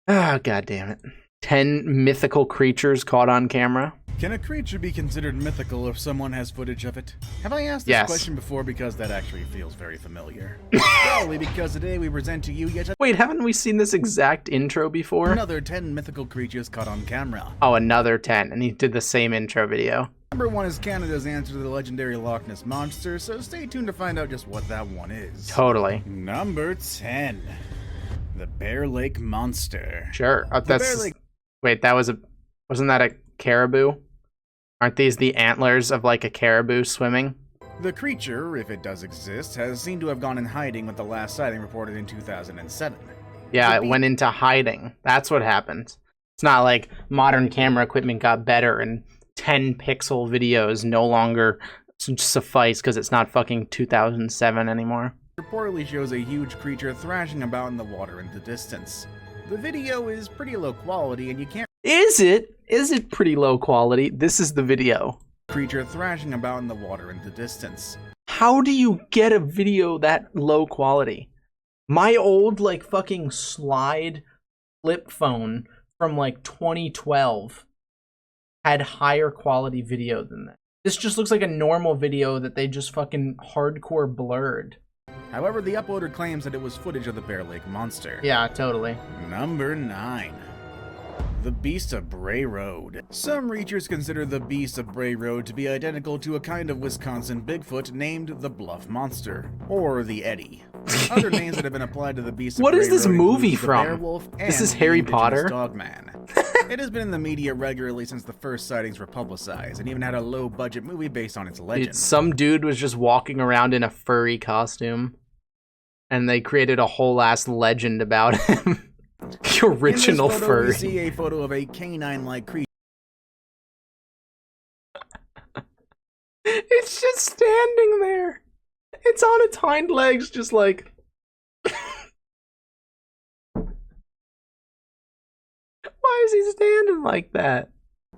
Ah, god damn it. 10 mythical creatures caught on camera. Can a creature be considered mythical if someone has footage of it? Have I asked this Yes. question before? Because that actually feels very familiar. Probably because today we present to you yet Wait, haven't we seen this exact intro before? another 10 mythical creatures caught on camera. Oh, another 10, and he did the same intro video. Number 1 is Canada's answer to the legendary Loch Ness Monster, so stay tuned to find out just what that one is. Totally. Number 10. The Bear Lake Monster. Sure. The That's... Bear Lake Wait, that was a... Wasn't that a caribou? Aren't these the antlers of, like, a caribou swimming? The creature, if it does exist, has seemed to have gone in hiding with the last sighting reported in 2007. Yeah, it went into hiding. That's what happened. It's not like modern camera equipment got better and 10-pixel videos no longer suffice because it's not fucking 2007 anymore. Reportedly shows a huge creature thrashing about in the water in the distance. The video is pretty low quality and you can't Is it? Is it pretty low quality? This is the video. creature thrashing about in the water in the distance. How do you get a video that low quality? My old, like, fucking slide flip phone from, like, 2012 had higher quality video than that. This just looks like a normal video that they just fucking hardcore blurred. However, the uploader claims that it was footage of the Bear Lake Monster. Yeah, totally. Number 9. The Beast of Bray Road. Some researchers consider the Beast of Bray Road to be identical to a kind of Wisconsin Bigfoot named the Bluff Monster, or the Eddie. Other names that have been applied to the Beast of What Bray is this Road movie include the from? Werewolf This and is Harry the indigenous Potter? Dogman. It has been in the media regularly since the first sightings were publicized, and even had a low-budget movie based on its legend. Some dude was just walking around in a furry costume, and they created a whole ass legend about him. The original in this photo, furry. We see a photo of a canine-like creature. It's just standing there. It's on its hind legs, just like... Why is he standing like that?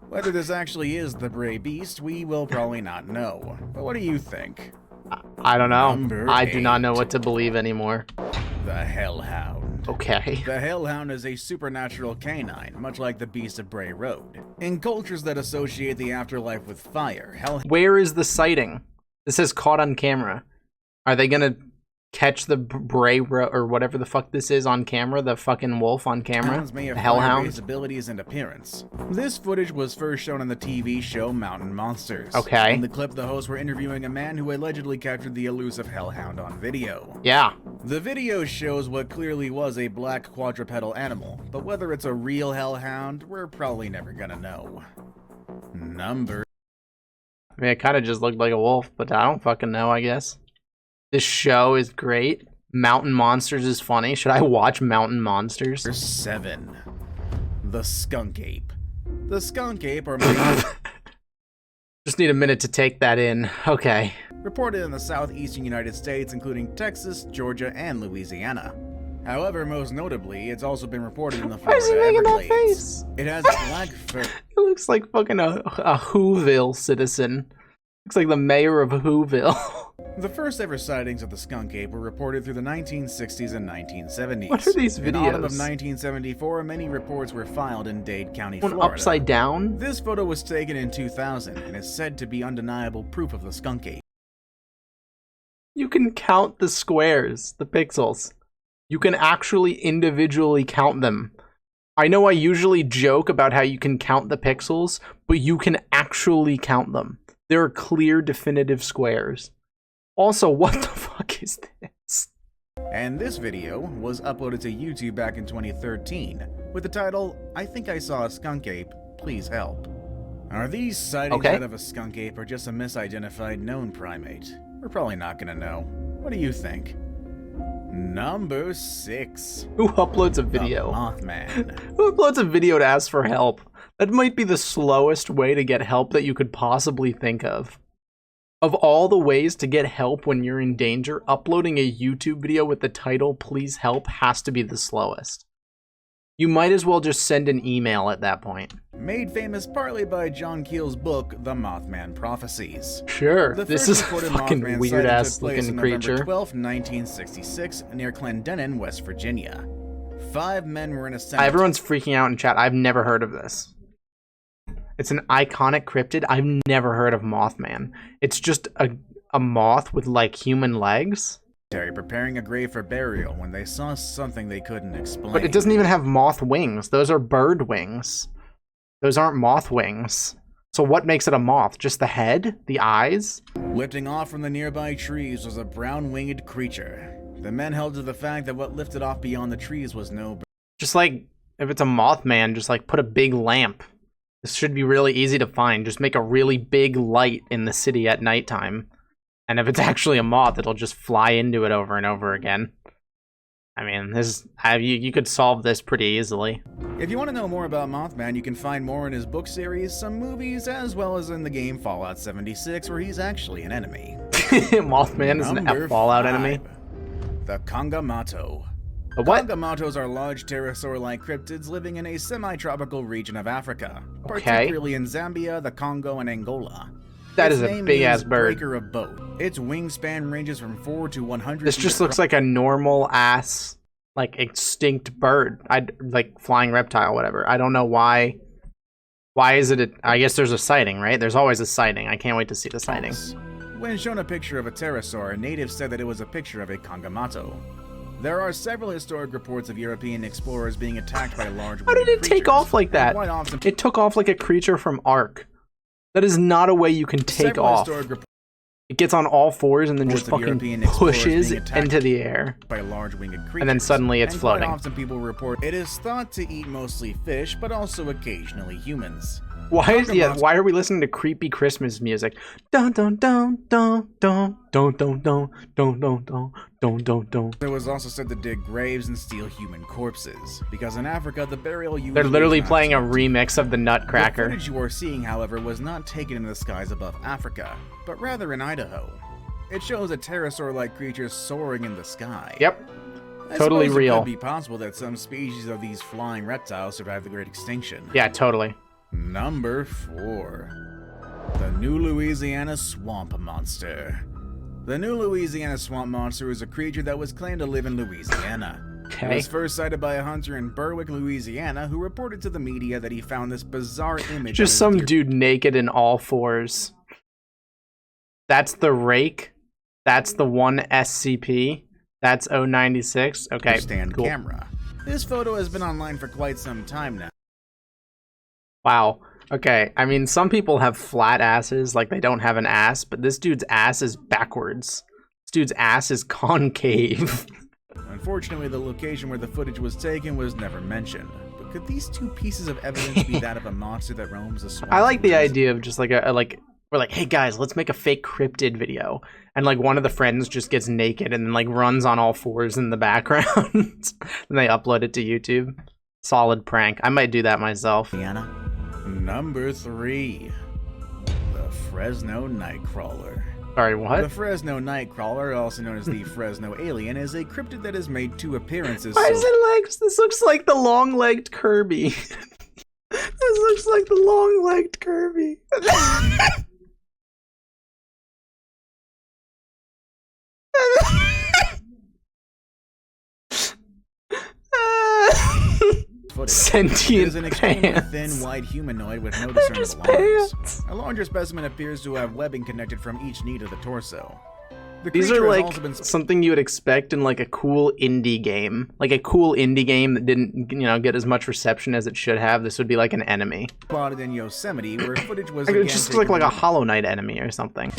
Whether this actually is the Bray Beast, we will probably not know. But what do you think? I don't know. Number I do not 8. know what to believe anymore. The Hellhound. Okay. The Hellhound is a supernatural canine, much like the Beast of Bray Road. In cultures that associate the afterlife with fire, Where is the sighting? This says caught on camera. Are they gonna catch the Bray or whatever the fuck this is on camera? The fucking wolf on camera? Hellhounds may have The Hellhound? fire-based abilities and appearance. This footage was first shown on the TV show Mountain Monsters. Okay. In the clip, the hosts were interviewing a man who allegedly captured the elusive Hellhound on video. Yeah. The video shows what clearly was a black quadrupedal animal, but whether it's a real hellhound, we're probably never gonna know. Number... I mean, it kind of just looked like a wolf, but I don't fucking know, I guess. This show is great. Mountain Monsters is funny. Should I watch Mountain Monsters? 7. The Skunk Ape. The Skunk Ape are Just need a minute to take that in. Okay. reported in the southeastern United States, including Texas, Georgia, and Louisiana. However, most notably, it's also been reported in the Why is he Florida making that Everglades. face? It has black fur. He looks like fucking a Whoville citizen. Looks like the mayor of Whoville. The first ever sightings of the skunk ape were reported through the 1960s and 1970s. What are these In autumn of videos? 1974, many reports were filed in Dade County, One Florida. upside down? This photo was taken in 2000 and is said to be undeniable proof of the skunk ape. You can count the squares, the pixels. You can actually individually count them. I know I usually joke about how you can count the pixels, but you can actually count them. There are clear, definitive squares. Also, what the fuck is this? And this video was uploaded to YouTube back in 2013 with the title, "I think I saw a skunk ape, please help." Are these sightings Okay. out of a skunk ape or just a misidentified known primate? We're probably not gonna know. What do you think? Number 6. Who uploads a The video? Mothman. Who uploads a video to ask for help? That might be the slowest way to get help that you could possibly think of. Of all the ways to get help when you're in danger, uploading a YouTube video with the title, "Please help," has to be the slowest. You might as well just send an email at that point. Made famous partly by John Keel's book, The Mothman Prophecies. Sure, The this first is a recorded fucking Mothman weird sighting ass took place looking on November creature. 12, 1966, near Clendenin, West Virginia. 5 men were in a cemetery. Everyone's freaking out in chat. I've never heard of this. It's an iconic cryptid. I've never heard of Mothman. It's just a moth with like human legs. Preparing a grave for burial when they saw something they couldn't explain. But it doesn't even have moth wings. Those are bird wings. Those aren't moth wings. So what makes it a moth? Just the head? The eyes? Lifting off from the nearby trees was a brown-winged creature. The men held to the fact that what lifted off beyond the trees was no bird. Just like, if it's a Mothman, just like put a big lamp. This should be really easy to find. Just make a really big light in the city at nighttime. And if it's actually a moth, it'll just fly into it over and over again. I mean, you could solve this pretty easily. If you want to know more about Mothman, you can find more in his book series, some movies, as well as in the game Fallout 76, where he's actually an enemy. Mothman is a Fallout enemy? The Kangamato. The what? Kangamatos are large pterosaur-like cryptids living in a semi-tropical region of Africa, particularly in Zambia, the Congo, and Angola. That is a big-ass bird. Breaker of boat. Its wingspan ranges from 4 to 100. This just looks like a normal-ass, like, extinct bird. Like, flying reptile, whatever. I don't know why. Why is it I guess there's a sighting, right? There's always a sighting. I can't wait to see the sighting. When shown a picture of a pterosaur, natives said that it was a picture of a Kangamato. There are several historic reports of European explorers being attacked by large How did it take off like that? It took off like a creature from Ark. That is not a way you can take off. It gets on all fours and then just fucking pushes into the air. By large winged creatures, and then suddenly it's floating. Quite often people report it is thought to eat mostly fish, but also occasionally humans. Why are we listening to creepy Christmas music? Dun dun dun dun dun dun dun dun dun dun dun dun dun dun. It was also said to dig graves and steal human corpses, because in Africa the burial usually they're literally playing a remix of the Nutcracker. The footage you are seeing, however, was not taken in the skies above Africa, but rather in Idaho. It shows a pterosaur-like creature soaring in the sky. Yep, totally real. It could be possible that some species of these flying reptiles survived the Great Extinction. Yeah, totally. Number 4. The New Louisiana Swamp Monster. The New Louisiana Swamp Monster is a creature that was claimed to live in Louisiana. Okay. It was first sighted by a hunter in Berwick, Louisiana, who reported to the media that he found this bizarre image. Just some dude naked in all fours. That's the rake. That's the one SCP. That's 096. Okay, cool. Camera. This photo has been online for quite some time now. Wow. Okay, I mean, some people have flat asses, like they don't have an ass, but this dude's ass is backwards. This dude's ass is concave. Unfortunately, the location where the footage was taken was never mentioned. But could these two pieces of evidence be that of a monster that roams the swamp? I like the idea of just like we're like, hey guys, let's make a fake cryptid video. And like one of the friends just gets naked and then like runs on all fours in the background. And they upload it to YouTube. Solid prank. I might do that myself. Number 3. The Fresno Nightcrawler. Sorry, what? The Fresno Nightcrawler, also known as the Fresno Alien, is a cryptid that has made 2 appearances. Why is it legs? This looks like the long-legged Kirby. This looks like the long-legged Kirby. Sentient is an extremely pants. thin, white humanoid with no discernible arms. A larger specimen appears to have webbing connected from each knee to the torso. These are like something you would expect in like a cool indie game. Like a cool indie game that didn't, get as much reception as it should have. This would be like an enemy. Spotted in Yosemite, where footage was it just looks like a Hollow Knight enemy or something.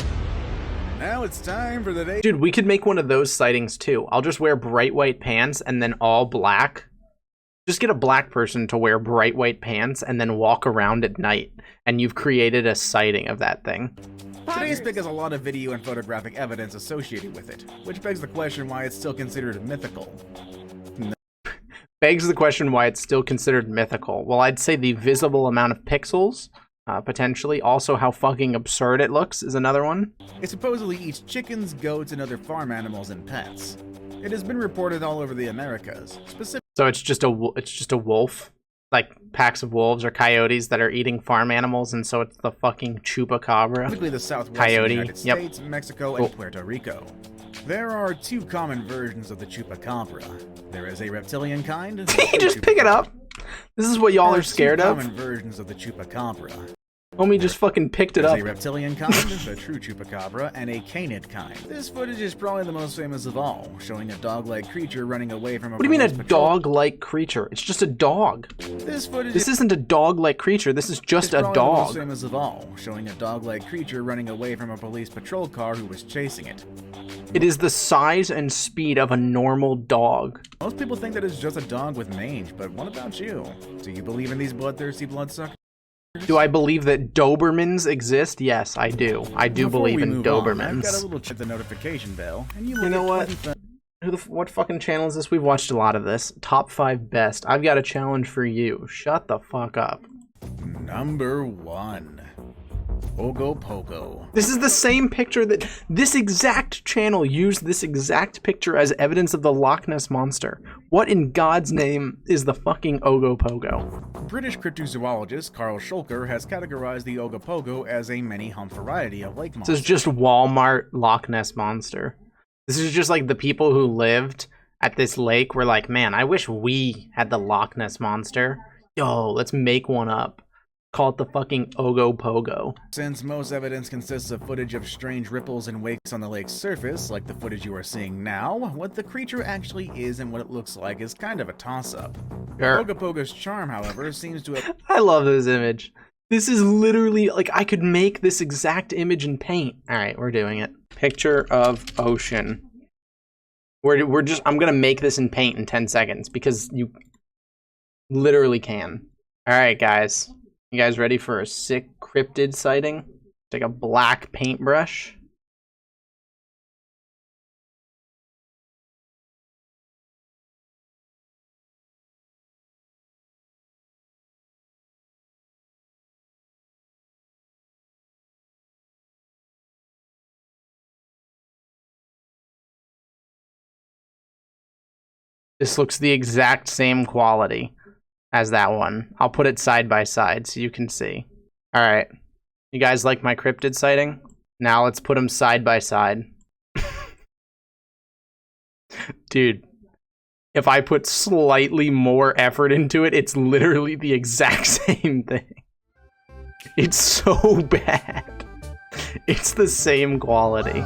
Now it's time for the day. Dude, we could make one of those sightings too. I'll just wear bright white pants and then all black. Just get a black person to wear bright white pants and then walk around at night, and you've created a sighting of that thing. Today's pick has a lot of video and photographic evidence associated with it, which begs the question why it's still considered mythical. Begs the question why it's still considered mythical. Well, I'd say the visible amount of pixels, potentially. Also, how fucking absurd it looks is another one. It supposedly eats chickens, goats, and other farm animals and pets. It has been reported all over the Americas, So it's just a wolf, like packs of wolves or coyotes that are eating farm animals, and so it's the fucking Chupacabra. Typically the southwest coyote. United States, Mexico, and Puerto Rico. There are two common versions of the Chupacabra. There is a reptilian kind. You just pick it up. This is what y'all are scared of? Common versions of the Chupacabra. Homie just fucking picked it up. There's a reptilian kind, the true Chupacabra, and a canid kind. This footage is probably the most famous of all, showing a dog-like creature running away from a What do you mean a police patrol. dog-like creature? It's just a dog. This footage This isn't a dog-like creature. This is just a probably the dog. most famous of all, showing a dog-like creature running away from a police patrol car who was chasing it. It is the size and speed of a normal dog. Most people think that it's just a dog with mange, but what about you? Do you believe in these bloodthirsty bloodsuckers? Do I believe that Dobermans exist? Yes, I do. I do Before believe we in move on, Dobermans. I've got a little check the notification bell, and you know what? What fucking channel is this? We've watched a lot of this. Top 5 best. I've got a challenge for you. Shut the fuck up. Number 1. Ogopogo. This is the same picture that this exact channel used this exact picture as evidence of the Loch Ness Monster. What in God's name is the fucking Ogopogo? British cryptozoologist Carl Schulker has categorized the Ogopogo as a many-hump variety of lake monster. This is just Walmart Loch Ness Monster. This is just like the people who lived at this lake were like, man, I wish we had the Loch Ness Monster. Yo, let's make one up. Call it the fucking Ogopogo. Since most evidence consists of footage of strange ripples and wakes on the lake's surface, like the footage you are seeing now, what the creature actually is and what it looks like is kind of a toss-up. Sure. Ogopogo's charm, however, seems to have... I love this image. This is literally, like, I could make this exact image in paint. Alright, we're doing it. Picture of ocean. I'm gonna make this in paint in 10 seconds, because you literally can. Alright, guys. You guys ready for a sick cryptid sighting? Take a black paintbrush. This looks the exact same quality as that one. I'll put it side by side so you can see. Alright. You guys like my cryptid sighting? Now let's put them side by side. Dude, if I put slightly more effort into it, it's literally the exact same thing. It's so bad. It's the same quality.